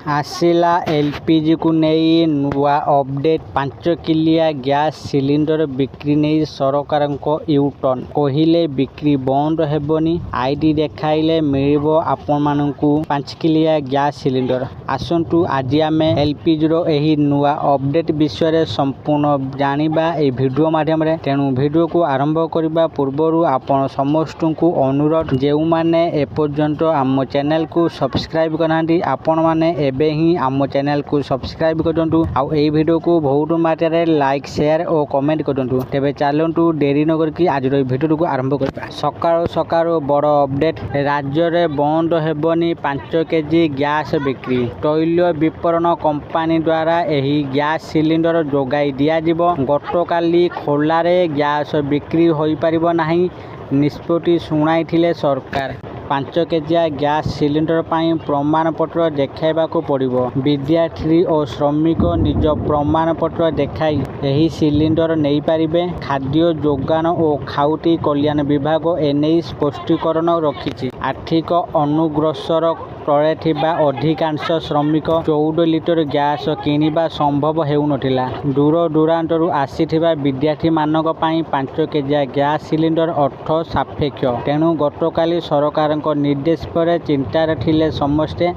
आसिला LPG को नहीं नुआ अपडेट 5 किलिया गैस सिलिंडर बिक्री नहीं सरकार यूटर्न कहले बिक्री बंद हेबनी आईडी देखाइले मिलिबो आपण मानकू 5 किलिया गैस सिलिंडर। आसंतु आज आम एलपीजी रो एही नुआ अपडेट विषय संपूर्ण जानिबा ए वीडियो माध्यम रे। तेणु वीडियो को आरंभ करबा पूर्व आपण समस्त को अनुरोध जेउ माने एपर्यंत आम चैनल को सब्सक्राइब करनांती आपण माने एबे ही आम चैनल को सब्सक्राइब करदंतु आउ ए वीडियो को बहुत मात्रा लाइक शेयर और कमेंट करदंतु। तेबे चलंतु देरी न करके आज रो वीडियो को आरंभ करबा। सकाळ सकाळ बड़ अपडेट राज्य रे बंद हेबनी 5 केजी गैस बिक्री। तैल विपणन कंपनी द्वारा एही गैस सिलिंडर जोगाई दिया जिवो। गतकाली खोला रे गैस बिक्री होई परिबो नाही निष्पत्ति सुनाइथिले सरकार। 5 केजिया गैस सिलिंडर पाई प्रमाण पत्र देखाइबाकू पड़िबो। विद्यार्थी और श्रमिक निज प्रमाण पत्र देखाई एही सिलिंडर नहीं पारिबे। खाद्य जोगान और खाउटी कल्याण विभाग एने स्पष्टीकरण रखिछि। आर्थिक अनुग्रसर तले थिबा अधिकांश श्रमिक 14 लिटर गैस किनिबा संभव हेउनथिला। दूर दूरांतरु आसीथिबा विद्यार्थी मानक पाई 5 केजिया गैस सिलिंडर अर्थ सापेक्ष। तेणु गतकाली सरकार निर्देश पर चिंतार थिले समस्ते।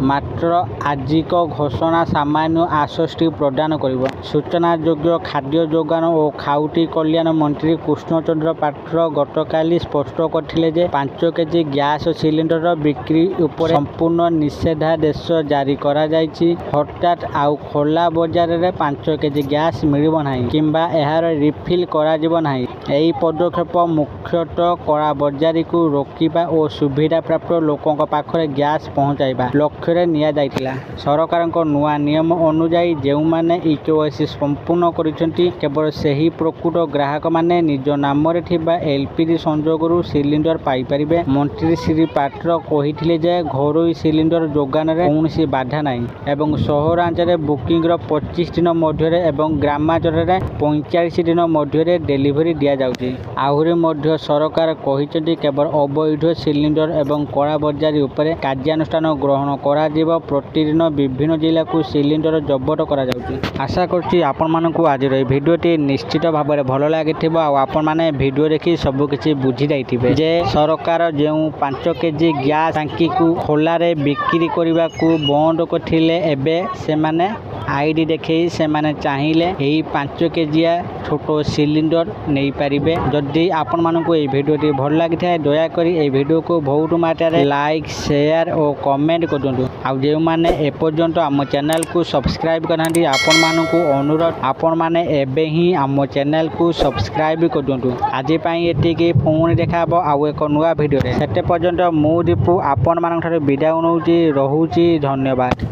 मात्र आजिक घोषणा सामान्य आश्वस्ति प्रदान करिबो। सूचना योग्य खाद्य जोगान और खाउटी कल्याण मंत्री कृष्णचंद्र पात्र गतकाली स्पष्ट करथिले जे 5 केजी गैस सिलिंडर बिक्री उपर संपूर्ण निषेधादेश जारी करा जायछि। हठात आउ खोला बाजार रे 5 केजी गैस मिलिबो नाही किंबा एहार रिफिल करा जिवो नाही। एही पदक्षेप मुख्यतः कड़ा बजारी को रोकिबा और सुविधा प्राप्त लोकों पाखरे गैस पहुंचाइबा लक्ष्य निया जाइतिला। सरकार नुआ नियम अनुजाई जेउ माने इकेवाईसी संपूर्ण करिसेंती केवल सही प्रकृत ग्राहक माने निज नाम रे थिबा एलपीजी संजोगरु सिलिंडर पाई परिबे। मंत्री श्री पात्र कहिथिले जे घरोई सिलिंडर जोगान रे कोनोसी बाधा नाही एवं सहरांचल बुकिंग रो 25 दिन मध्य रे एवं ग्रामांचल रे 45 दिन मध्य रे डिलीवरी दिया जाउची। आहुरी मध्य सरकार कहिसेंती केवल अवैध सिलिंडर एवं कड़ा बजारी उपरे कार्यानुष्ठान ग्रहण करा जीव। प्रतिदिन विभिन्न जिला को सिलिंडर जब्त करा जाउची। आशा करछि आपण मानकू आज रे वीडियोटी निश्चित भाव में भल लागिथिबो आ आपण माने वीडियो देखि सब किछि बुझी जाइथिबे जे सरकार जेउ 5 केजी गैस टांकी को खोला रे बिक्री करबा को बंद करथिले एबे से माने आईडी देखै से माने चाहिले एही 5 केजिया छोटो सिलिंडर नहीं पारिबे। जदि आपण मानकू ए वीडियोटी भल लागिथाय दया करी ए वीडियो को बहुत मात्रा लाइक शेयर और कमेंट करदंतु। आउ जे माने एपर्यंत आम चैनल को सब्सक्राइब करनांती आपण मानकू अनुरोध आपण माने एबे ही आम चैनल को सब्सक्राइब करदंतु। आज पई एतिके फोन देखाबो आउ एक नुआ वीडियो रे। सेते पर्यंत मु दीपू आपण मानक थारे विदाय नउची रहुची। धन्यवाद।